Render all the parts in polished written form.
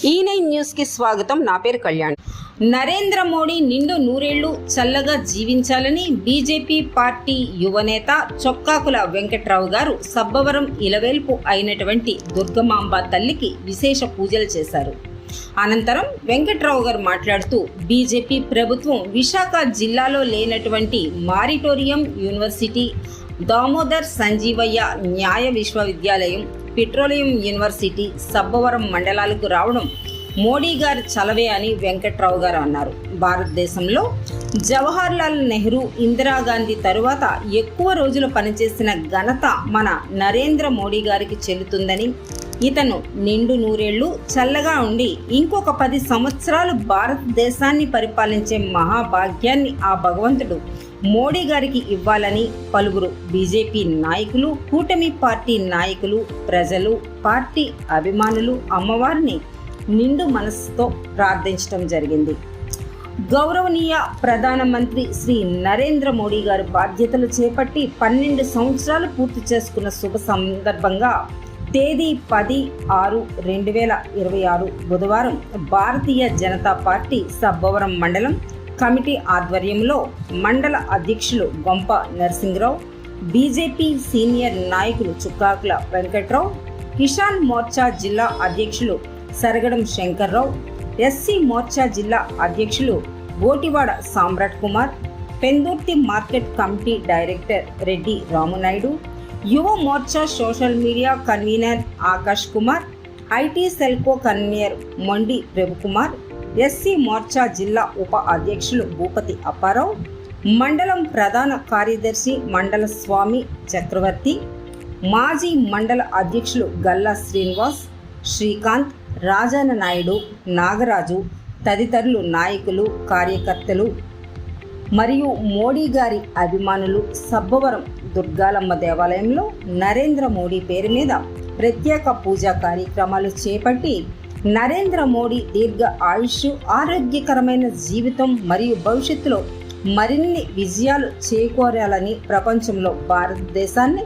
ఈ9 news కి స్వాగతం. నా పేరు కళ్యాణ్. నరేంద్ర మోడీ నిండు నూరేళ్లు చల్లగా జీవించాలని బీజేపీ పార్టీ యువనేత చొక్కాకుల వెంకట్రావు గారు సబ్బవరం ఇలవేల్పు అయినటువంటి దుర్గమాంబ తల్లికి విశేష పూజలు చేశారు. అనంతరం వెంకట్రావు గారు మాట్లాడుతూ బీజేపీ ప్రభుత్వం విశాఖ జిల్లాలో లేనటువంటి మారిటోరియం యూనివర్సిటీ, దామోదర్ సంజీవయ్య న్యాయ విశ్వవిద్యాలయం, పెట్రోలియం యూనివర్సిటీ సబ్బవరం మండలాలకు రావడం మోడీ గారి చలవే అని వెంకట్రావు గారు అన్నారు. భారతదేశంలో జవహర్లాల్ నెహ్రూ, ఇందిరాగాంధీ తరువాత ఎక్కువ రోజులు పనిచేసిన ఘనత మన నరేంద్ర మోడీ గారికి చెల్లుతుందని, ఇతను నిండు నూరేళ్లు చల్లగా ఉండి ఇంకొక 10 సంవత్సరాలు భారతదేశాన్ని పరిపాలించే మహాభాగ్యాన్ని ఆ భగవంతుడు మోడీ గారికి ఇవ్వాలని పలువురు బీజేపీ నాయకులు, కూటమి పార్టీ నాయకులు, ప్రజలు, పార్టీ అభిమానులు అమ్మవారిని నిండు మనసుతో ప్రార్థించడం జరిగింది. గౌరవనీయ ప్రధానమంత్రి శ్రీ నరేంద్ర మోడీ గారు బాధ్యతలు చేపట్టి 12 సంవత్సరాలు పూర్తి చేసుకున్న శుభ సందర్భంగా తేదీ 10/6/2026 బుధవారం భారతీయ జనతా పార్టీ సబ్బవరం మండలం కమిటీ ఆధ్వర్యంలో మండల అధ్యక్షులు గొంప నరసింగరావు, బీజేపీ సీనియర్ నాయకులు చుక్కాకుల వెంకట్రావు, కిసాన్ మోర్చా జిల్లా అధ్యక్షులు సరగడం శంకర్రావు, ఎస్సీ మోర్చా జిల్లా అధ్యక్షులు Botivada Samrat Kumar, Pendurthi market committee director Reddy Ramunaidu, Yuva Morcha social media convener Akash Kumar, IT సెల్కో కన్వీనర్ మొండి ప్రభుకుమార్, ఎస్సీ మోర్చా జిల్లా ఉప అధ్యక్షులు భూపతి అప్పారావు, మండలం ప్రధాన కార్యదర్శి మండల స్వామి చక్రవర్తి, మాజీ మండల అధ్యక్షులు గల్లా శ్రీనివాస్, శ్రీకాంత్, రాజాన నాయుడు, నాగరాజు తదితరులు నాయకులు, కార్యకర్తలు మరియు మోడీ గారి అభిమానులు సబ్బవరం దుర్గాలమ్మ దేవాలయంలో నరేంద్ర మోడీ పేరు మీద ప్రత్యేక పూజా కార్యక్రమాలు చేపట్టి నరేంద్ర మోడీ దీర్ఘ ఆయుష్, ఆరోగ్యకరమైన జీవితం మరియు భవిష్యత్తులో మరిన్ని విజయాలు చేకూరాలని, ప్రపంచంలో భారతదేశాన్ని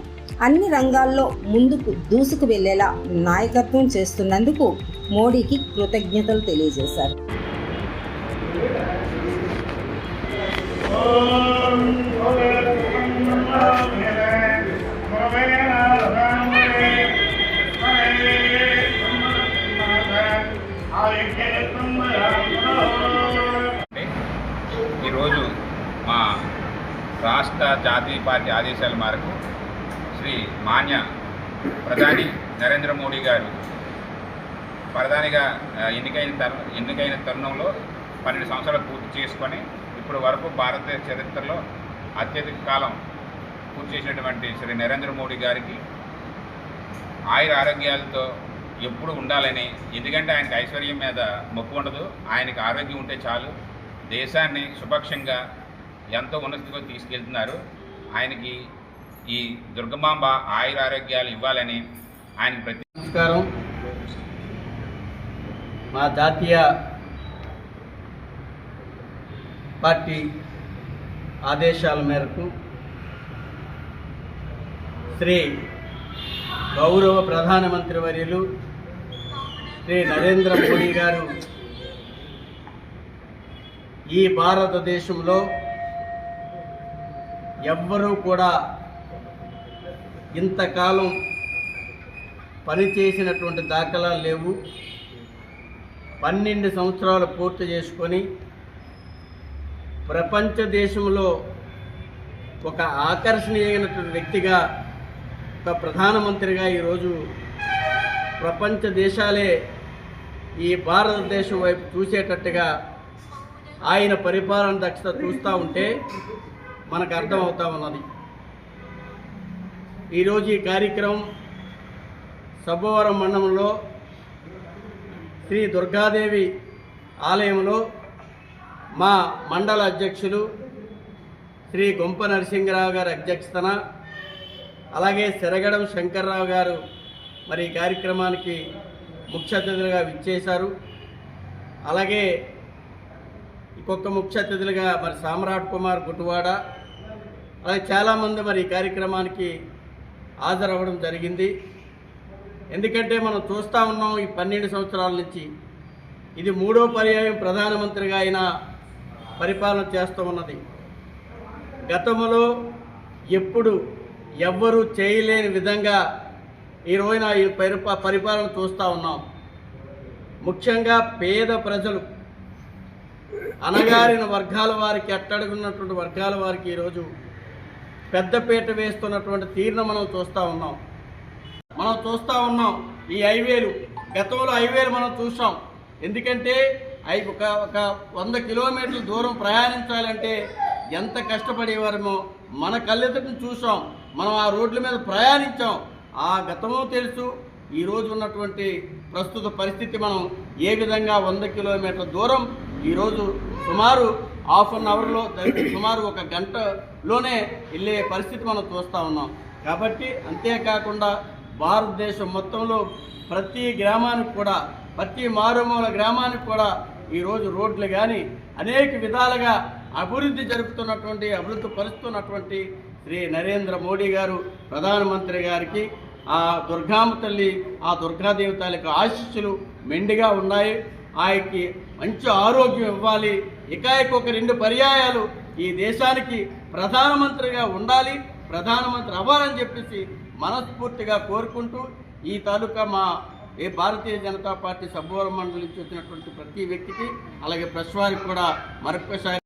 అన్ని రంగాల్లో ముందుకు దూసుకు వెళ్లేలా నాయకత్వం చేస్తున్నందుకు మోడీకి కృతజ్ఞతలు తెలియజేశారు. ఈరోజు మా రాష్ట్ర జాతీయ పార్టీ ఆదేశాల మేరకు శ్రీ మాన్య ప్రధాని నరేంద్ర మోడీ గారు ప్రధానిగా ఎన్నికైన తరుణంలో 12 సంవత్సరాలు పూర్తి చేసుకొని ఇప్పటి వరకు భారతదేశ చరిత్రలో అత్యధిక కాలం పూర్తి చేసినటువంటి శ్రీ నరేంద్ర మోడీ గారికి ఆయుర ఆరోగ్యాలతో ఎప్పుడు ఉండాలని, ఎందుకంటే ఆయనకి ఐశ్వర్యం మీద మొక్కు ఉండదు, ఆయనకి ఆరోగ్యం ఉంటే చాలు, దేశాన్ని సుపక్షంగా ఎంతో ఉన్నతిగా తీసుకెళ్తున్నారు. ఆయనకి ఈ దుర్గమాంబ ఆయుర ఆరోగ్యాలు ఇవ్వాలని ఆయనకి నమస్కారం. మా జాతీయ పార్టీ ఆదేశాల మేరకు శ్రీ గౌరవ ప్రధానమంత్రి వర్యులు శ్రీ నరేంద్ర మోడీ గారు ఈ భారతదేశంలో ఎవ్వరూ కూడా ఇంతకాలం పనిచేసినటువంటి దాఖలాలు లేవు. 12 సంవత్సరాలు పూర్తి చేసుకొని ప్రపంచ దేశంలో ఒక ఆకర్షణీయమైనటువంటి వ్యక్తిగా, ఒక ప్రధానమంత్రిగా ఈరోజు ప్రపంచ దేశాలే ఈ భారతదేశం వైపు చూసేటట్టుగా ఆయన పరిపాలన దక్షత చూస్తూ ఉంటే మనకు అర్థమవుతా ఉన్నది. ఈరోజు ఈ కార్యక్రమం సబ్బవరం మండలంలో శ్రీ దుర్గాదేవి ఆలయంలో మా మండల అధ్యక్షులు శ్రీ గొంప నరసింగరావు గారి అధ్యక్షతన, అలాగే సెరగడం శంకర్రావు గారు మరి ఈ కార్యక్రమానికి ముఖ్య అతిథులుగా విచ్చేశారు. అలాగే ఇంకొక ముఖ్య అతిథులుగా మరి సామ్రాట్ కుమార్ గుటువాడ, అలాగే చాలామంది మరి ఈ కార్యక్రమానికి హాజరవ్వడం జరిగింది. ఎందుకంటే మనం చూస్తూ ఉన్నాం ఈ 12 సంవత్సరాల నుంచి ఇది 3వ పర్యాయం ప్రధానమంత్రిగా ఆయన పరిపాలన చేస్తూ ఉన్నది. గతంలో ఎప్పుడు ఎవ్వరూ చేయలేని విధంగా ఈ రోజున ఈ పరిపాలన చూస్తూ ఉన్నాం. ముఖ్యంగా పేద ప్రజలు, అణగారిన వర్గాల వారికి, అట్టడుగున్నటువంటి వర్గాల వారికి ఈరోజు పెద్దపీట వేస్తున్నటువంటి తీరును మనం చూస్తూ ఉన్నాం. ఈ హైవేలు, గతంలో హైవేలు మనం చూసాం. ఎందుకంటే ఒక 100 కిలోమీటర్ల దూరం ప్రయాణించాలంటే ఎంత కష్టపడేవారమో మన కళ్ళెదుటిని చూసాం. మనం ఆ రోడ్ల మీద ప్రయాణించాం. ఆ గతము తెలుసు. ఈరోజు ఉన్నటువంటి ప్రస్తుత పరిస్థితి మనం ఏ విధంగా 100 కిలోమీటర్ల దూరం ఈరోజు సుమారు హాఫ్ అన్ అవర్లో, సుమారు 1 గంటలోనే వెళ్ళే పరిస్థితి మనం చూస్తూ ఉన్నాం. కాబట్టి అంతేకాకుండా భారతదేశం మొత్తంలో ప్రతి గ్రామానికి కూడా, ప్రతి మారుమూల గ్రామానికి కూడా ఈరోజు రోడ్లు కానీ అనేక విధాలుగా అభివృద్ధి పరుస్తున్నటువంటి శ్రీ నరేంద్ర మోడీ గారు ప్రధానమంత్రి గారికి ఆ దుర్గామ్మ తల్లి, ఆ దుర్గాదేవి తాలూకు ఆశీస్సులు మెండుగా ఉన్నాయి. ఆయనకి మంచి ఆరోగ్యం ఇవ్వాలి. ఒక 2 పర్యాయాలు ఈ దేశానికి ప్రధానమంత్రిగా ఉండాలి, ప్రధానమంత్రి అవ్వాలని చెప్పేసి మనస్ఫూర్తిగా కోరుకుంటూ ఈ తాలూకా మా భారతీయ జనతా పార్టీ సబ్బవరం మండలి నుంచి వచ్చినటువంటి ప్రతి వ్యక్తికి, అలాగే ప్రెస్ వారికి కూడా మరొకసారి